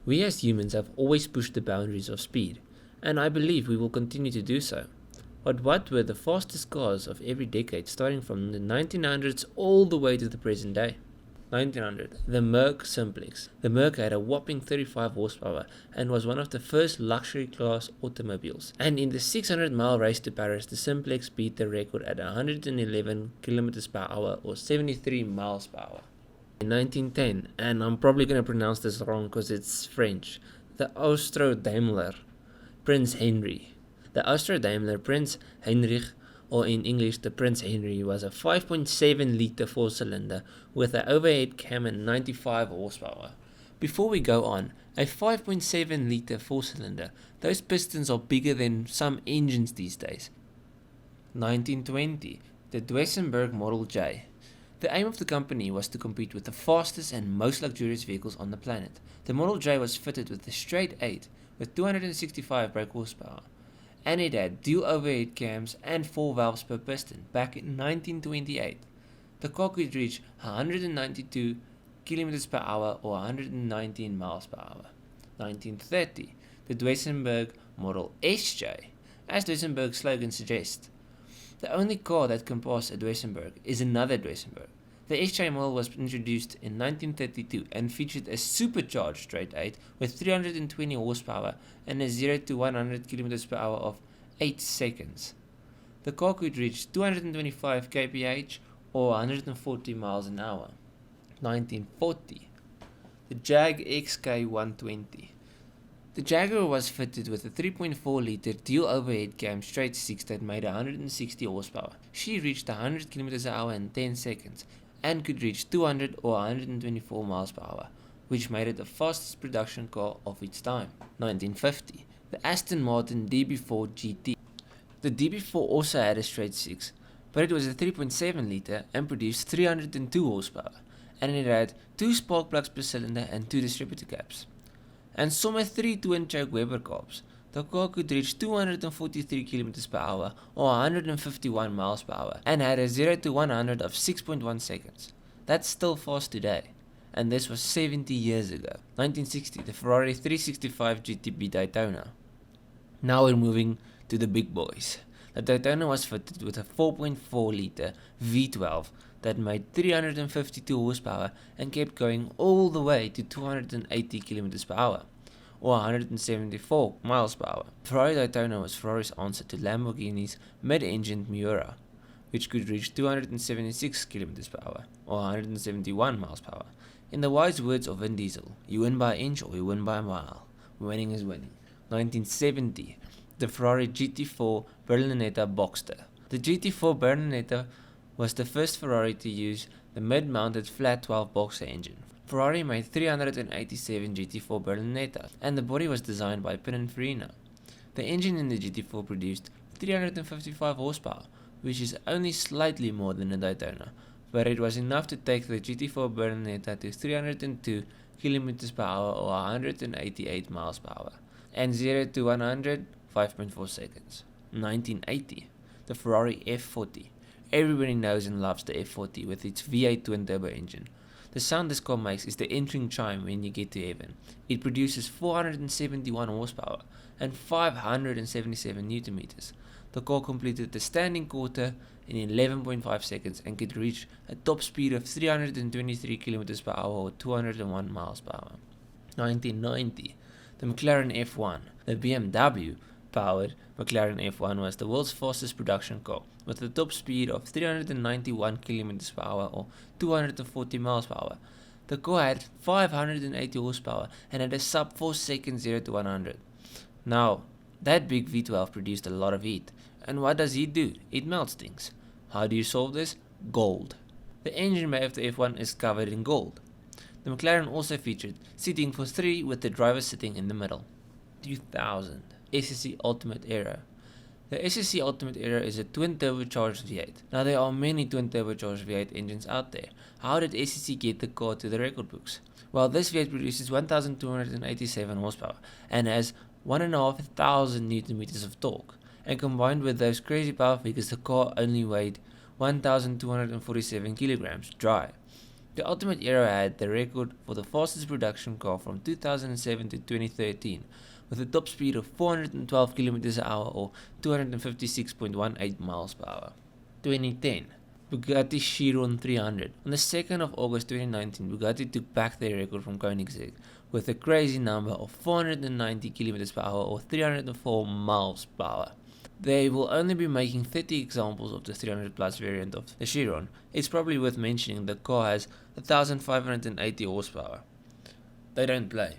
We as humans have always pushed the boundaries of speed, and I believe we will continue to do so. But what were the fastest cars of every decade starting from the 1900s all the way to the present day? 1900, the Merc Simplex. The Merc had a whopping 35 horsepower and was one of the first luxury class automobiles. And in the 600-mile race to Paris, the Simplex beat the record at 111 km per hour or 73 miles per hour. In 1910, and I'm probably going to pronounce this wrong because it's French, the Austro-Daimler Prince Henry. The Austro-Daimler Prince Heinrich, or in English the Prince Henry, was a 5.7 litre 4-cylinder with an overhead cam and 95 horsepower. Before we go on, a 5.7 litre 4-cylinder, those pistons are bigger than some engines these days. 1920, the Duesenberg Model J. The aim of the company was to compete with the fastest and most luxurious vehicles on the planet. The Model J was fitted with a straight 8 with 265 brake horsepower, and it had dual overhead cams and 4 valves per piston back in 1928. The car could reach 192 km per hour or 119 miles per hour. 1930, the Duesenberg Model SJ. As Duesenberg's slogan suggests, the only car that can pass a Duesenberg is another Duesenberg. The SJ model was introduced in 1932 and featured a supercharged straight 8 with 320 horsepower and a 0 to 100 km per hour of 8 seconds. The car could reach 225 kph or 140 miles an hour. 1940, the Jag XK120. The Jaguar was fitted with a 3.4 litre dual overhead cam straight 6 that made 160 horsepower. She reached 100 km per hour in 10 seconds and could reach 200 or 124 miles per hour, which made it the fastest production car of its time. 1950, the Aston Martin DB4 GT. The DB4 also had a straight 6, but it was a 3.7 litre and produced 302 horsepower, and it had 2 spark plugs per cylinder and 2 distributor caps. And some 3 twin-choke Weber carbs. The car could reach 243 km per hour or 151 miles per hour and had a 0 to 100 of 6.1 seconds. That's still fast today, and this was 70 years ago. 1960, the Ferrari 365 GTB Daytona. Now we're moving to the big boys. The Daytona was fitted with a 4.4 litre V12 that made 352 horsepower and kept going all the way to 280 km per hour or 174 miles per hour. Ferrari Daytona was Ferrari's answer to Lamborghini's mid-engined Miura, which could reach 276 km per hour or 171 miles per hour. In the wise words of Vin Diesel, you win by inch or you win by a mile. Winning is winning. 1970, the Ferrari GT4 Berlinetta Boxster. The GT4 Berlinetta was the first Ferrari to use the mid-mounted flat 12 Boxster engine. Ferrari made 387 GT4 Berlinetta, and the body was designed by Pininfarina. The engine in the GT4 produced 355 horsepower, which is only slightly more than a Daytona, but it was enough to take the GT4 Berlinetta to 302 km per hour or 188 miles per hour, and 0 to 100, 5.4 seconds. 1980, the Ferrari F40. Everybody knows and loves the F40 with its V8 twin-turbo engine. The sound this car makes is the entering chime when you get to heaven. It produces 471 horsepower and 577 Nm. The car completed the standing quarter in 11.5 seconds and could reach a top speed of 323 km per hour or 201 miles per hour. 1990, the McLaren F1. The BMW powered McLaren F1 was the world's fastest production car, with a top speed of 391 km per hour or 240 miles per hour. The car had 580 horsepower and had a sub 4 second 0 to 100. Now, that big V12 produced a lot of heat, and what does heat do? It melts things. How do you solve this? Gold. The engine bay of the F1 is covered in gold. The McLaren also featured seating for 3 with the driver sitting in the middle. 2000. SSC Ultimate Era. The SSC Ultimate Era is a twin turbocharged V8. Now there are many twin turbocharged V8 engines out there. How did SSC get the car to the record books? Well, this V8 produces 1287 horsepower and has 1,500 Nm of torque. And combined with those crazy power figures, the car only weighed 1,247 kilograms dry. The Ultimate Era had the record for the fastest production car from 2007 to 2013, with a top speed of 412 km/h or 256.18 miles per hour. 2010. Bugatti Chiron 300. On the 2nd of August 2019, Bugatti took back their record from Koenigsegg with a crazy number of 490 km/h or 304 miles per hour. They will only be making 30 examples of the 300 plus variant of the Chiron. It's probably worth mentioning the car has 1580 horsepower. They don't play.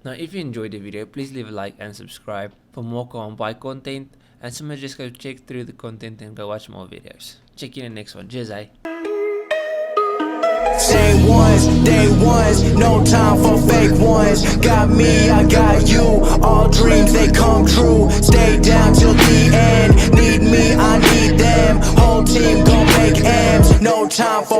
Now if you enjoyed the video, please leave a like and subscribe for more car and bike content, and somebody just go check through the content and go watch more videos. Check you in the next one. Cheers, eh? Day ones, no time for fake ones. Got me, I got you. All dreams they come true. Stay down till the end. Need me, I need them. Whole team gon' make M's. No time for